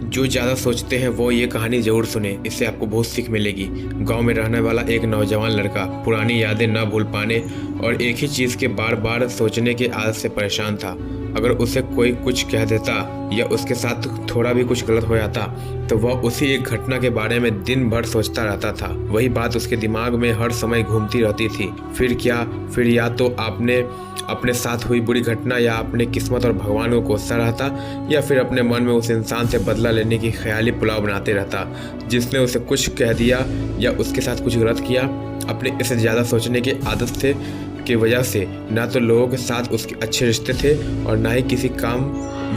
जो ज़्यादा सोचते हैं वो ये कहानी ज़रूर सुने, इससे आपको बहुत सीख मिलेगी। गांव में रहने वाला एक नौजवान लड़का पुरानी यादें न भूल पाने और एक ही चीज़ के बार बार सोचने की आदत से परेशान था। अगर उसे कोई कुछ कह देता या उसके साथ थोड़ा भी कुछ गलत हो जाता तो वह उसी एक घटना के बारे में दिन भर सोचता रहता था। वही बात उसके दिमाग में हर समय घूमती रहती थी। फिर या तो आपने अपने साथ हुई बुरी घटना या अपने किस्मत और भगवान को कोसता रहता या फिर अपने मन में उस इंसान से बदला लेने की ख्याली पुलाव बनाते रहता जिसने उसे कुछ कह दिया या उसके साथ कुछ गलत किया। अपने इससे ज़्यादा सोचने की आदत की वजह से ना तो लोगों के साथ उसके अच्छे रिश्ते थे और ना ही किसी काम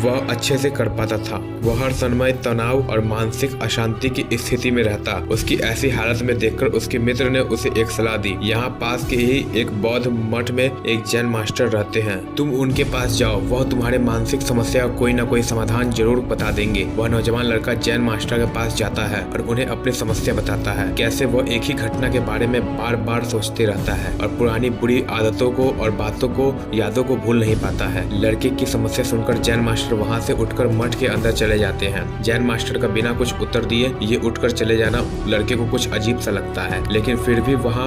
वह अच्छे से कर पाता था। वह हर समय तनाव और मानसिक अशांति की स्थिति में रहता। उसकी ऐसी हालत में देखकर उसके मित्र ने उसे एक सलाह दी। यहाँ पास के ही एक बौद्ध मठ में एक जैन मास्टर रहते हैं, तुम उनके पास जाओ, वह तुम्हारे मानसिक समस्या का कोई न कोई समाधान जरूर बता देंगे। वह नौजवान लड़का जैन मास्टर के पास जाता है और उन्हें अपनी समस्या बताता है, कैसे वह एक ही घटना के बारे में बार बार सोचते रहता है और पुरानी बुरी आदतों को और बातों को यादों को भूल नहीं पाता है। लड़के की समस्या सुनकर जैन मास्टर वहां से उठकर मठ के अंदर चले जाते हैं। जैन मास्टर का बिना कुछ उत्तर दिए ये उठकर चले जाना लड़के को कुछ अजीब सा लगता है, लेकिन फिर भी वह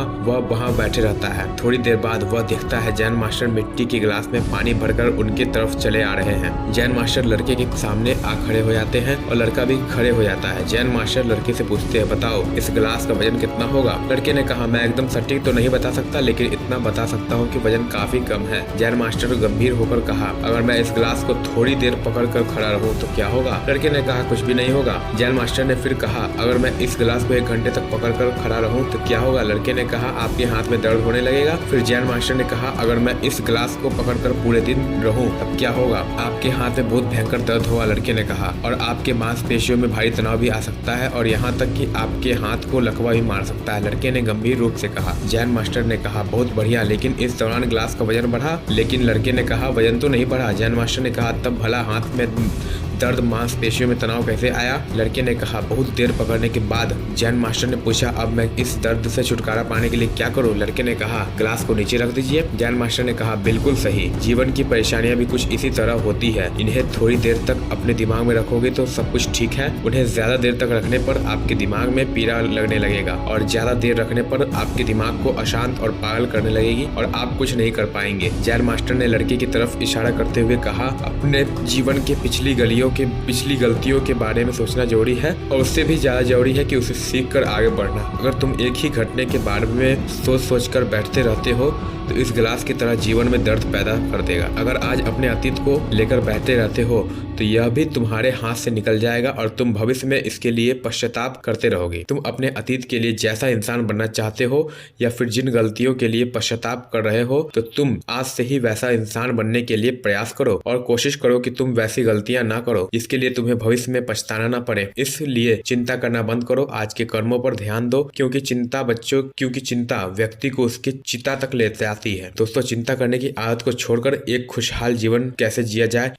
वहां बैठे रहता है। थोड़ी देर बाद वह देखता है जैन मास्टर मिट्टी के गिलास में पानी भरकर उनके तरफ चले आ रहे हैं। जैन मास्टर लड़के के सामने आ खड़े हो जाते हैं और लड़का भी खड़े हो जाता है। जैन मास्टर लड़के से पूछते हैं, बताओ इस गिलास का वजन कितना होगा? लड़के ने कहा, मैं एकदम सटीक तो नहीं बता सकता, लेकिन इतना बता सकता हूँ कि वजन काफी कम है। जैन मास्टर गंभीर होकर कहा, अगर मैं इस गिलास को थोड़ी देर पकड़ कर खड़ा रहूं तो क्या होगा? लड़के ने कहा, कुछ भी नहीं होगा। जैन मास्टर ने फिर कहा, अगर मैं इस गिलास को 1 घंटे तक पकड़ कर खड़ा रहूं तो क्या होगा? लड़के ने कहा, आपके हाथ में दर्द होने लगेगा। फिर जैन मास्टर ने कहा, अगर मैं इस गिलास को पकड़ कर पूरे दिन रहूं तब क्या होगा? आपके हाथ में बहुत भयंकर दर्द होगा, लड़के ने कहा, और आपके मांसपेशियों में भारी तनाव भी आ सकता है और यहाँ तक कि आपके हाथ को लकवा भी मार सकता है। लड़के ने गंभीर रूप से कहा। जैन मास्टर ने कहा, बहुत बढ़िया, लेकिन इस दौरान गिलास का वजन बढ़ा? लेकिन लड़के ने कहा, वजन तो नहीं बढ़ा। जैन मास्टर ने कहा, तब भला हाथ में दर्द मांसपेशियों में तनाव कैसे आया? लड़के ने कहा, बहुत देर पकड़ने के बाद। जैन मास्टर ने पूछा, अब मैं इस दर्द से छुटकारा पाने के लिए क्या करूं? लड़के ने कहा, गिलास को नीचे रख दीजिए। जैन मास्टर ने कहा, बिल्कुल सही, जीवन की परेशानियां भी कुछ इसी तरह होती है। इन्हें थोड़ी देर तक अपने दिमाग में रखोगे तो सब कुछ ठीक है। उन्हें ज्यादा देर तक रखने पर आपके दिमाग में पीड़ा लगने लगेगा और ज्यादा देर रखने पर आपके दिमाग को अशांत और पागल करने लगेगी और आप कुछ नहीं कर पाएंगे। जैन मास्टर ने लड़के की तरफ इशारा करते हुए कहा, अपने जीवन के पिछली गलतियों के बारे में सोचना जरूरी है और उससे भी ज्यादा जरूरी है कि उसे सीख कर आगे बढ़ना। अगर तुम एक ही घटने के बारे में सोच कर बैठते रहते हो तो इस गिलास की तरह जीवन में दर्द पैदा कर देगा। अगर आज अपने अतीत को लेकर बहते रहते हो तो यह भी तुम्हारे हाथ से निकल जाएगा और तुम भविष्य में इसके लिए पश्चाताप करते रहोगे। तुम अपने अतीत के लिए जैसा इंसान बनना चाहते हो या फिर जिन गलतियों के लिए पश्चाताप कर रहे हो तो तुम आज से ही वैसा इंसान बनने के लिए प्रयास करो और कोशिश करो कि तुम वैसी गलतियां ना करो जिसके लिए तुम्हें भविष्य में पछताना ना पड़े। इसलिए चिंता करना बंद करो, आज के कर्मों पर ध्यान दो, क्योंकि चिंता व्यक्ति को उसकी चिता तक ले जाती है। दोस्तों, चिंता करने की आदत को छोड़कर एक खुशहाल जीवन कैसे जिया जाए